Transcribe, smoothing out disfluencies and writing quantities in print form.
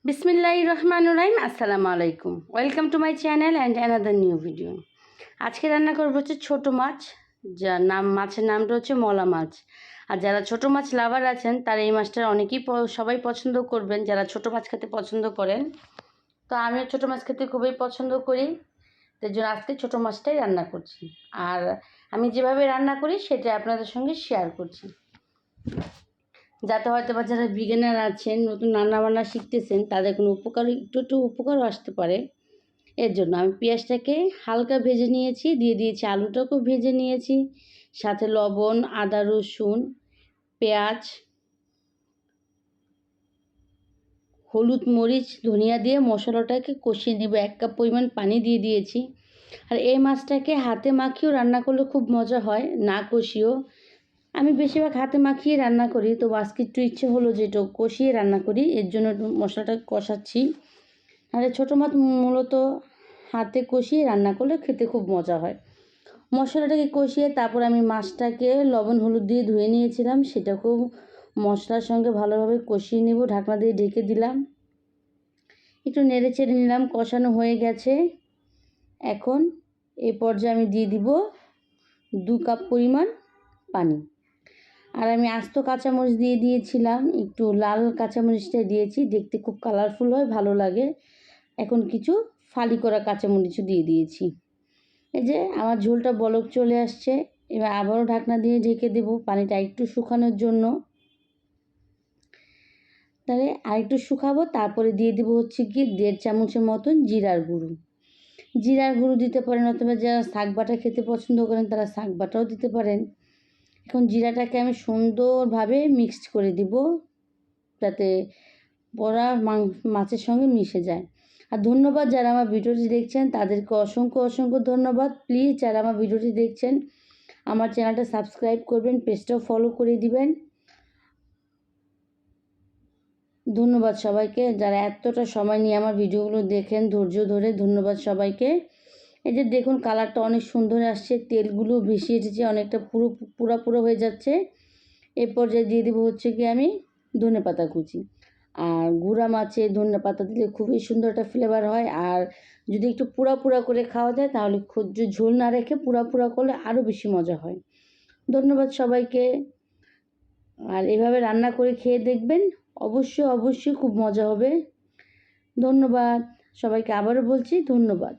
বিসমিল্লাহির রহমানির রহিম। আসসালামু আলাইকুম। Welcome to my channel and another new video. আজকে রান্না করবো হচ্ছে ছোটো মাছ, যার মাছের নামটা হচ্ছে মলা মাছ। আর যারা ছোটো মাছ লাভার আছেন তারা এই মাছটা অনেকেই সবাই পছন্দ করবেন, যারা ছোটো মাছ খেতে পছন্দ করেন। তো আমিও ছোটো মাছ খেতে খুবই পছন্দ করি, তার জন্য আজকে ছোটো মাছটাই রান্না করছি। আর আমি যেভাবে রান্না করি সেটা আপনাদের সঙ্গে শেয়ার করছি, যাতে হয়তো বা যারা বিগিনার আছেন, নতুন রান্নাবান্না শিখতেছেন, তাদের কোনো একটু উপকারও আসতে পারে। এর জন্য আমি পেঁয়াজটাকে হালকা ভেজে নিয়েছি, দিয়ে দিয়েছি আলুটাকেও ভেজে নিয়েছি, সাথে লবণ, আদা, রসুন, পেঁয়াজ, হলুদ, মরিচ, ধনিয়া দিয়ে মশলাটাকে কষিয়ে নেব। 1 কাপ পরিমাণ পানি দিয়ে দিয়েছি। আর এই মাছটাকে হাতে মাখিয়েও রান্না করলে খুব মজা হয়, না কষিয়েও। আমি বেশিরভাগ হাতে মাখিয়ে রান্না করি, তো আজকে একটু ইচ্ছে হলো যে একটু কষিয়ে রান্না করি, এর জন্য একটু মশলাটা কষাচ্ছি। আর ছোটো মাছ মূলত হাতে কষিয়ে রান্না করলে খেতে খুব মজা হয়। মশলাটাকে কষিয়ে তারপর আমি মাছটাকে লবণ হলুদ দিয়ে ধুয়ে নিয়েছিলাম, সেটাকেও মশলার সঙ্গে ভালোভাবে কষিয়ে নেব। ঢাকনা দিয়ে ঢেকে দিলাম, একটু নেড়ে চেড়ে নিলাম। কষানো হয়ে গেছে। এখন এই পর্যায়ে আমি দিয়ে দিব 2 কাপ পরিমাণ পানি। আর আমি আস্ত কাঁচামরিচ দিয়ে দিয়েছিলাম, একটু লাল কাঁচামরিচটা দিয়েছি, দেখতে খুব কালারফুল হয়, ভালো লাগে। এখন কিছু ফালি করা কাঁচামরিচও দিয়ে দিয়েছি। এই যে আমার ঝোলটা বলক চলে আসছে। এবার আবারও ঢাকনা দিয়ে ঢেকে দেব পানিটা একটু শুকানোর জন্য। তাহলে আরেকটু শুকাবো, তারপরে দিয়ে দেবো হচ্ছে কি 1.5 চামচের মতন জিরার গুঁড়ো। জিরার গুঁড়ো দিতে পারেন, অথবা যারা শাক বাটা খেতে পছন্দ করেন তারা শাক বাটাও দিতে পারেন। এখন জিরাটাকে আমি সুন্দরভাবে মিক্সড করে দিব, যাতে বড়া মাছের সঙ্গে মিশে যায়। আর ধন্যবাদ যারা আমার ভিডিওটি দেখছেন, তাদেরকে অসংখ্য ধন্যবাদ। প্লিজ যারা আমার ভিডিওটি দেখছেন আমার চ্যানেলটা সাবস্ক্রাইব করবেন, পেজটাও ফলো করে দিবেন। ধন্যবাদ সবাইকে যারা এতটা সময় নিয়ে আমার ভিডিওগুলো দেখেন ধৈর্য ধরে। ধন্যবাদ সবাইকে। এই যে দেখুন কালারটা অনেক সুন্দর আসছে, তেলগুলো ভেসে এসেছে, অনেকটা পুরো হয়ে যাচ্ছে। এই পর্যায়ে দিয়ে দেবো হচ্ছে কি আমি ধনেপাতা কুচি। আর গুঁড়া মাছে ধনেপাতা দিলে খুবই সুন্দর একটা ফ্লেভার হয়। আর যদি একটু পুরা করে খাওয়া যায় তাহলে ঝোল না রেখে পুরা করলে আরও বেশি মজা হয়। ধন্যবাদ সবাইকে। আর এভাবে রান্না করে খেয়ে দেখবেন, অবশ্যই খুব মজা হবে। ধন্যবাদ সবাইকে, আবারও বলছি ধন্যবাদ।